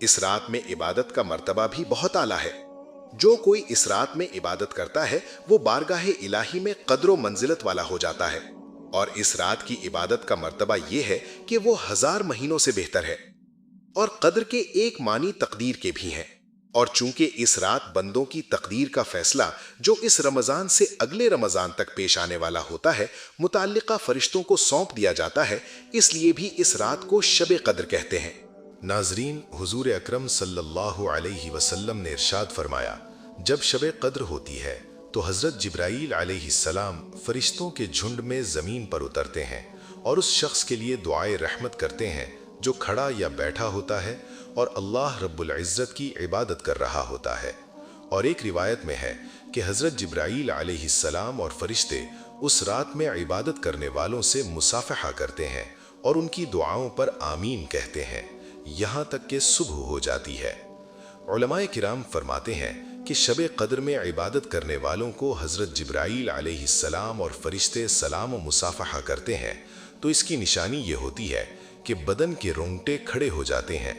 اس رات میں عبادت کا مرتبہ بھی بہت اعلیٰ ہے۔ جو کوئی اس رات میں عبادت کرتا ہے وہ بارگاہ الہی میں قدر و منزلت والا ہو جاتا ہے، اور اس رات کی عبادت کا مرتبہ یہ ہے کہ وہ 1000 مہینوں سے بہتر ہے، اور قدر کے ایک معنی تقدیر کے بھی ہیں۔ اور چونکہ اس رات بندوں کی تقدیر کا فیصلہ جو اس رمضان سے اگلے رمضان تک پیش آنے والا ہوتا ہے متعلقہ فرشتوں کو سونپ دیا جاتا ہے، اس لیے بھی اس رات کو شب قدر کہتے ہیں۔ ناظرین، حضور اکرم صلی اللہ علیہ وسلم نے ارشاد فرمایا، جب شب قدر ہوتی ہے تو حضرت جبرائیل علیہ السلام فرشتوں کے جھنڈ میں زمین پر اترتے ہیں اور اس شخص کے لیے دعائے رحمت کرتے ہیں جو کھڑا یا بیٹھا ہوتا ہے اور اللہ رب العزت کی عبادت کر رہا ہوتا ہے۔ اور ایک روایت میں ہے کہ حضرت جبرائیل علیہ السلام اور فرشتے اس رات میں عبادت کرنے والوں سے مصافحہ کرتے ہیں اور ان کی دعاؤں پر آمین کہتے ہیں یہاں تک کہ صبح ہو جاتی ہے۔ علماء کرام فرماتے ہیں کہ شب قدر میں عبادت کرنے والوں کو حضرت جبرائیل علیہ السلام اور فرشتے سلام و مصافحہ کرتے ہیں تو اس کی نشانی یہ ہوتی ہے کہ بدن کے رونگٹے کھڑے ہو جاتے ہیں،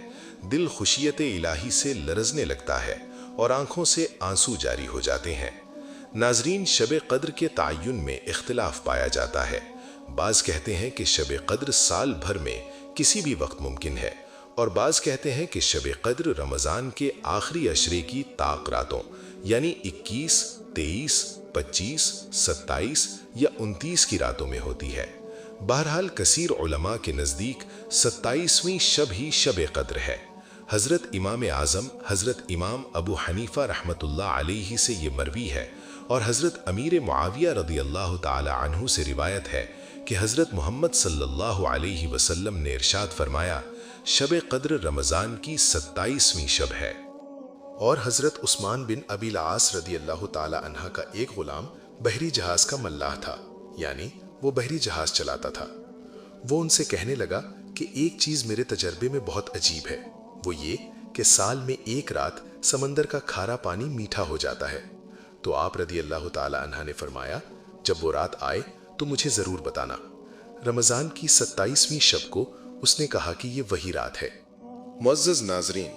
دل خشیت الہی سے لرزنے لگتا ہے اور آنکھوں سے آنسو جاری ہو جاتے ہیں۔ ناظرین، شب قدر کے تعین میں اختلاف پایا جاتا ہے۔ بعض کہتے ہیں کہ شب قدر سال بھر میں کسی بھی وقت ممکن ہے، اور بعض کہتے ہیں کہ شب قدر رمضان کے آخری عشرے کی طاق راتوں یعنی 21، 23، 25، 27 یا 29 کی راتوں میں ہوتی ہے۔ بہرحال کثیر علماء کے نزدیک 27ویں شب ہی شب قدر ہے۔ حضرت امام اعظم حضرت امام ابو حنیفہ رحمۃ اللہ علیہ سے یہ مروی ہے، اور حضرت امیر معاویہ رضی اللہ تعالی عنہ سے روایت ہے کہ حضرت محمد صلی اللہ علیہ وسلم نے ارشاد فرمایا، شب قدر رمضان کی 27ویں شب ہے۔ اور حضرت عثمان بن ابی العاص رضی اللہ تعالی عنہ کا ایک غلام بحری جہاز کا ملاح تھا، یعنی وہ بحری جہاز چلاتا تھا۔ وہ ان سے کہنے لگا کہ ایک چیز میرے تجربے میں بہت عجیب ہے، وہ یہ کہ سال میں ایک رات سمندر کا کھارا پانی میٹھا ہو جاتا ہے۔ تو آپ رضی اللہ تعالی عنہ نے فرمایا، جب وہ رات آئے تو مجھے ضرور بتانا۔ رمضان کی 27ویں شب کو اس نے کہا کہ یہ وہی رات ہے۔ معزز ناظرین،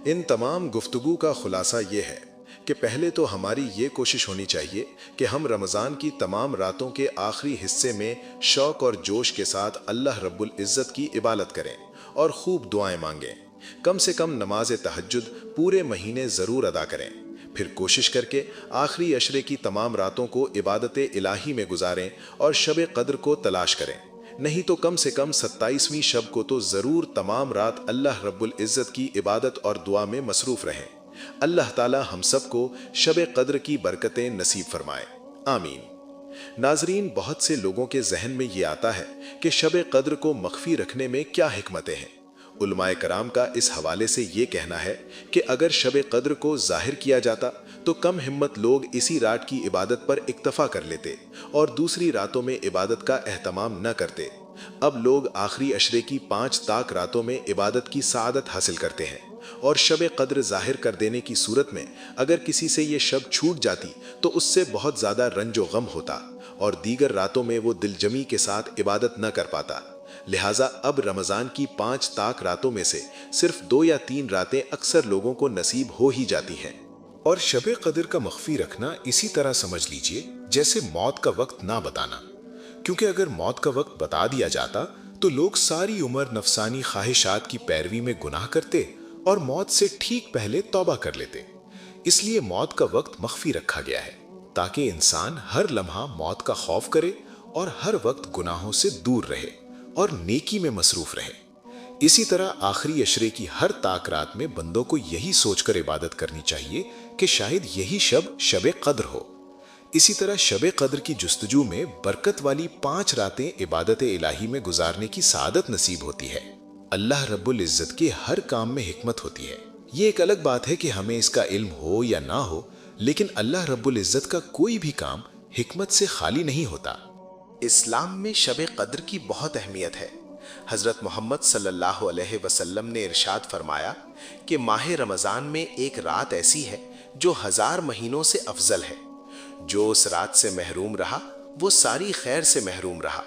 ان تمام گفتگو کا خلاصہ یہ ہے کہ پہلے تو ہماری یہ کوشش ہونی چاہیے کہ ہم رمضان کی تمام راتوں کے آخری حصے میں شوق اور جوش کے ساتھ اللہ رب العزت کی عبادت کریں اور خوب دعائیں مانگیں۔ کم سے کم نماز تہجد پورے مہینے ضرور ادا کریں، پھر کوشش کر کے آخری عشرے کی تمام راتوں کو عبادت الہی میں گزاریں اور شب قدر کو تلاش کریں، نہیں تو کم سے کم 27ویں شب کو تو ضرور تمام رات اللہ رب العزت کی عبادت اور دعا میں مصروف رہیں۔ اللہ تعالی ہم سب کو شب قدر کی برکتیں نصیب فرمائے، آمین۔ ناظرین، بہت سے لوگوں کے ذہن میں یہ آتا ہے کہ شب قدر کو مخفی رکھنے میں کیا حکمتیں ہیں۔ علماء کرام کا اس حوالے سے یہ کہنا ہے کہ اگر شب قدر کو ظاہر کیا جاتا تو کم ہمت لوگ اسی رات کی عبادت پر اکتفا کر لیتے اور دوسری راتوں میں عبادت کا اہتمام نہ کرتے۔ اب لوگ آخری عشرے کی 5 طاق راتوں میں عبادت کی سعادت حاصل کرتے ہیں، اور شب قدر ظاہر کر دینے کی صورت میں اگر کسی سے یہ شب چھوٹ جاتی تو اس سے بہت زیادہ رنج و غم ہوتا اور دیگر راتوں میں وہ دل جمی کے ساتھ عبادت نہ کر پاتا۔ لہٰذا اب رمضان کی 5 طاق راتوں میں سے صرف 2 یا 3 راتیں اکثر لوگوں کو نصیب ہو ہی جاتی ہیں۔ اور شب قدر کا مخفی رکھنا اسی طرح سمجھ لیجئے جیسے موت کا وقت نہ بتانا، کیونکہ اگر موت کا وقت بتا دیا جاتا تو لوگ ساری عمر نفسانی خواہشات کی پیروی میں گناہ کرتے اور موت سے ٹھیک پہلے توبہ کر لیتے۔ اس لیے موت کا وقت مخفی رکھا گیا ہے تاکہ انسان ہر لمحہ موت کا خوف کرے اور ہر وقت گناہوں سے دور رہے اور نیکی میں مصروف رہے۔ اسی طرح آخری عشرے کی ہر طاق رات میں بندوں کو یہی سوچ کر عبادت کرنی چاہیے کہ شاید یہی شب قدر ہو۔ اسی طرح شب قدر کی جستجو میں برکت والی 5 راتیں عبادت الہی میں گزارنے کی سعادت نصیب ہوتی ہے۔ اللہ رب العزت کے ہر کام میں حکمت ہوتی ہے۔ یہ ایک الگ بات ہے کہ ہمیں اس کا علم ہو یا نہ ہو، لیکن اللہ رب العزت کا کوئی بھی کام حکمت سے خالی نہیں ہوتا۔ اسلام میں شب قدر کی بہت اہمیت ہے۔ حضرت محمد صلی اللہ علیہ وسلم نے ارشاد فرمایا کہ ماہ رمضان میں ایک رات ایسی ہے جو 1000 مہینوں سے افضل ہے۔ جو اس رات سے محروم رہا وہ ساری خیر سے محروم رہا،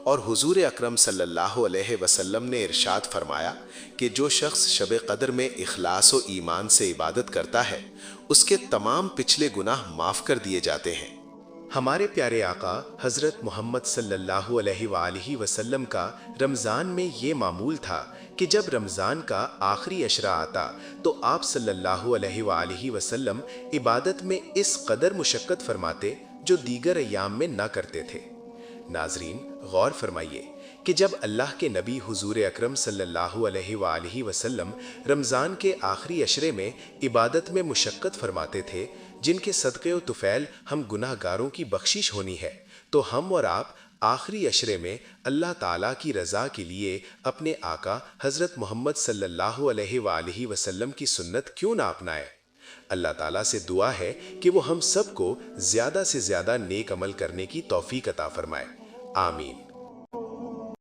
اور حضور اکرم صلی اللہ علیہ وسلم نے ارشاد فرمایا کہ جو شخص شب قدر میں اخلاص و ایمان سے عبادت کرتا ہے اس کے تمام پچھلے گناہ معاف کر دیے جاتے ہیں۔ ہمارے پیارے آقا حضرت محمد صلی اللہ علیہ وآلہ وسلم کا رمضان میں یہ معمول تھا کہ جب رمضان کا آخری عشرہ آتا تو آپ صلی اللہ علیہ وآلہ وسلم عبادت میں اس قدر مشقت فرماتے جو دیگر ایام میں نہ کرتے تھے۔ ناظرین، غور فرمائیے کہ جب اللہ کے نبی حضور اکرم صلی اللہ علیہ وآلہ وسلم رمضان کے آخری عشرے میں عبادت میں مشقت فرماتے تھے جن کے صدقے و طفیل ہم گناہ گاروں کی بخشش ہونی ہے، تو ہم اور آپ آخری عشرے میں اللہ تعالیٰ کی رضا کے لیے اپنے آقا حضرت محمد صلی اللہ علیہ وآلہ وسلم کی سنت کیوں نہ اپنائیں؟ اللہ تعالیٰ سے دعا ہے کہ وہ ہم سب کو زیادہ سے زیادہ نیک عمل کرنے کی توفیق عطا فرمائے۔ آمین۔